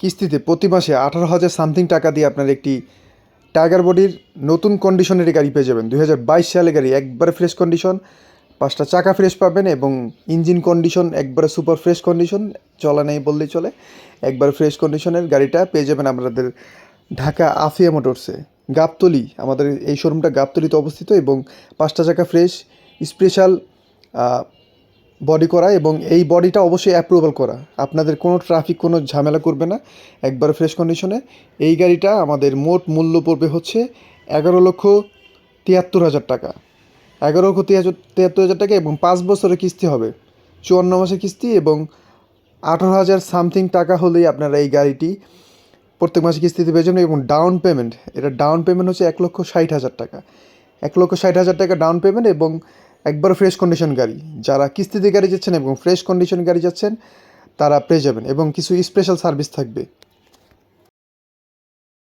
কিস্তিতে প্রতি মাসে 18,000 সামথিং টাকা দিয়ে আপনার একটি টাইগার বডির নতুন কন্ডিশনের গাড়ি পেয়ে যাবেন। 2022 সালে গাড়ি, একবারে ফ্রেশ কন্ডিশন, 5টা চাকা ফ্রেশ পাবেন এবং ইঞ্জিন কন্ডিশন একবারে সুপার ফ্রেশ কন্ডিশন, চলা নেই বললেই চলে। একবারে ফ্রেশ কন্ডিশনের গাড়িটা পেয়ে যাবেন আমাদের ঢাকা আফিয়া মোটরসে, গাবতলী। আমাদের এই শোরুমটা গাবতলীতে অবস্থিত এবং 5টা চাকা ফ্রেশ, স্পেশাল বডি করা এবং এই বডিটা অবশ্যই অ্যাপ্রুভাল করা। আপনাদের কোনো ট্রাফিক কোনো ঝামেলা করবে না, একবারে ফ্রেশ কন্ডিশনে। এই গাড়িটা আমাদের মোট মূল্য পড়বে হচ্ছে 11,73,000 টাকা। 11,73,000 টাকা এবং 5 বছরের কিস্তি হবে, 54 মাসের কিস্তি এবং 18,000 সামথিং টাকা হলেই আপনারা এই গাড়িটি প্রত্যেক মাসে কিস্তিতে পেয়ে যাবেন। এবং ডাউন পেমেন্ট, এটা ডাউন পেমেন্ট হচ্ছে 1,60,000 টাকা। 1,60,000 টাকা ডাউন পেমেন্ট এবং একবার ফ্রেশ কন্ডিশন গাড়ি। যারা কিস্তিতে গাড়ি যাচ্ছেন এবং ফ্রেশ কন্ডিশন গাড়ি যাচ্ছেন তারা পেয়ে যাবেন এবং কিছু স্পেশাল সার্ভিস থাকবে।